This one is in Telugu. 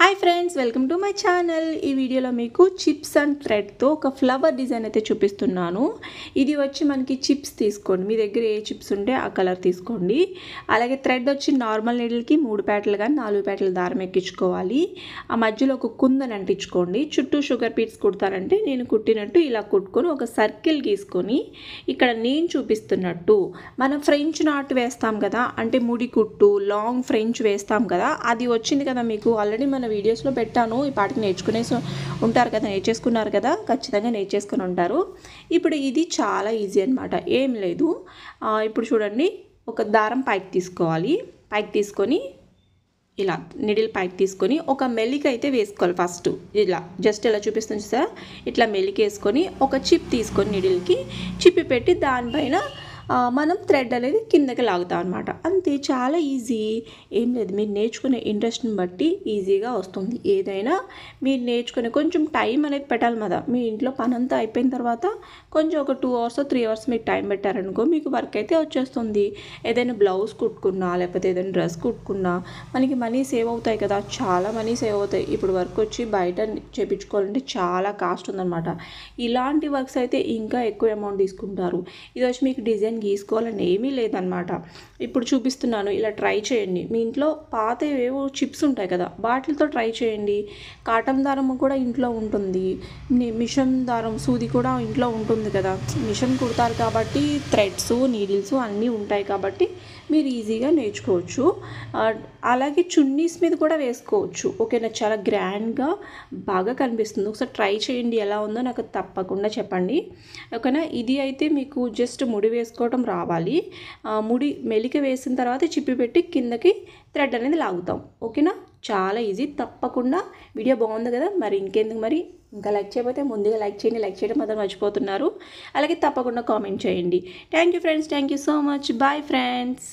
Hi friends, welcome to my channel. ఈ వీడియోలో మీకు చిప్స్ అండ్ థ్రెడ్తో ఒక ఫ్లవర్ డిజైన్ అయితే చూపిస్తున్నాను. ఇది వచ్చి మనకి చిప్స్ తీసుకోండి, మీ దగ్గర ఏ చిప్స్ ఉంటే ఆ కలర్ తీసుకోండి. అలాగే థ్రెడ్ వచ్చి నార్మల్ నీడిల్కి 3 పేటలు కానీ 4 పేటల దారం ఎక్కించుకోవాలి. ఆ మధ్యలో ఒక కుందని అంటించుకోండి. చుట్టూ షుగర్ బీట్స్ కుడతారంటే నేను కుట్టినట్టు ఇలా కుట్టుకొని ఒక సర్కిల్ గీసుకొని ఇక్కడ నేను చూపిస్తున్నట్టు మనం ఫ్రెంచ్ నాట్ వేస్తాం కదా, అంటే ముడి కుట్టు లాంగ్ ఫ్రెంచ్ వేస్తాం కదా, అది వచ్చింది కదా మీకు. ఆల్రెడీ మన వీడియోస్లో పెట్టాను. ఈ పాటికి నేర్చుకునేసి ఉంటారు కదా, నేర్చేసుకున్నారు కదా, ఖచ్చితంగా నేర్చేసుకుని ఉంటారు. ఇప్పుడు ఇది చాలా ఈజీ అనమాట, ఏం లేదు. ఇప్పుడు చూడండి, ఒక దారం పైకి తీసుకోవాలి. పైకి తీసుకొని ఇలా నిడిల్ పైకి తీసుకొని ఒక మెలిక అయితే వేసుకోవాలి. ఫస్ట్ ఇలా జస్ట్ ఇలా చూపిస్తుంది సార్, ఇట్లా మెలిక వేసుకొని ఒక చిప్ తీసుకొని నిడిల్కి చిప్పి పెట్టి దానిపైన మనం థ్రెడ్ అనేది కిందకి లాగుతాం అనమాట. అంతే, చాలా ఈజీ. ఏం లేదు, మీరు నేర్చుకునే ఇంట్రెస్ట్ని బట్టి ఈజీగా వస్తుంది. ఏదైనా మీరు నేర్చుకునే కొంచెం టైం అనేది పెట్టాలి కదా. మీ ఇంట్లో పని అంతా అయిపోయిన తర్వాత కొంచెం ఒక 2 అవర్స్ 3 అవర్స్ మీరు టైం పెట్టారనుకో, మీకు వర్క్ అయితే వచ్చేస్తుంది. ఏదైనా బ్లౌజ్ కుట్టుకున్నా లేకపోతే ఏదైనా డ్రెస్ కుట్టుకున్నా మనకి మనీ సేవ్ అవుతాయి కదా, చాలా మనీ సేవ్ అవుతాయి. ఇప్పుడు వర్క్ వచ్చి బయట చేయించుకోవాలంటే చాలా కాస్ట్ ఉందన్నమాట. ఇలాంటి వర్క్స్ అయితే ఇంకా ఎక్కువ అమౌంట్ తీసుకుంటారు. ఇది వచ్చి మీకు డిజైన్ గీసుకోవాలని ఏమీ లేదనమాట. ఇప్పుడు చూపిస్తున్నాను, ఇలా ట్రై చేయండి. మీ ఇంట్లో పాత ఏవో చిప్స్ ఉంటాయి కదా, వాటితో ట్రై చేయండి. కాటన్ దారం కూడా ఇంట్లో ఉంటుంది, మిషన్ దారం సూది కూడా ఇంట్లో ఉంటుంది కదా. మిషన్ కుడతారు కాబట్టి థ్రెడ్స్ నీడిల్స్ అన్నీ ఉంటాయి కాబట్టి మీరు ఈజీగా నేర్చుకోవచ్చు. అలాగే చున్నీస్ మీద కూడా వేసుకోవచ్చు. ఓకేనా, చాలా గ్రాండ్గా బాగా కనిపిస్తుంది. ఒకసారి ట్రై చేయండి, ఎలా ఉందో నాకు తప్పకుండా చెప్పండి. ఓకేనా, ఇది అయితే మీకు జస్ట్ ముడి వేసుకోవడం రావాలి. ముడి మెలిక వేసిన తర్వాత చిప్పి పెట్టి కిందకి థ్రెడ్ అనేది లాగుతాం. ఓకేనా, చాలా ఈజీ. తప్పకుండా వీడియో బాగుంది కదా, మరి ఇంకెందుకు, మరి ఇంకా లైక్ చేయకపోతే ముందుగా లైక్ చేయండి. లైక్ చేయడం మాత్రం మర్చిపోతున్నారు. అలాగే తప్పకుండా కామెంట్ చేయండి. Thank you friends, thank you so much. Bye friends.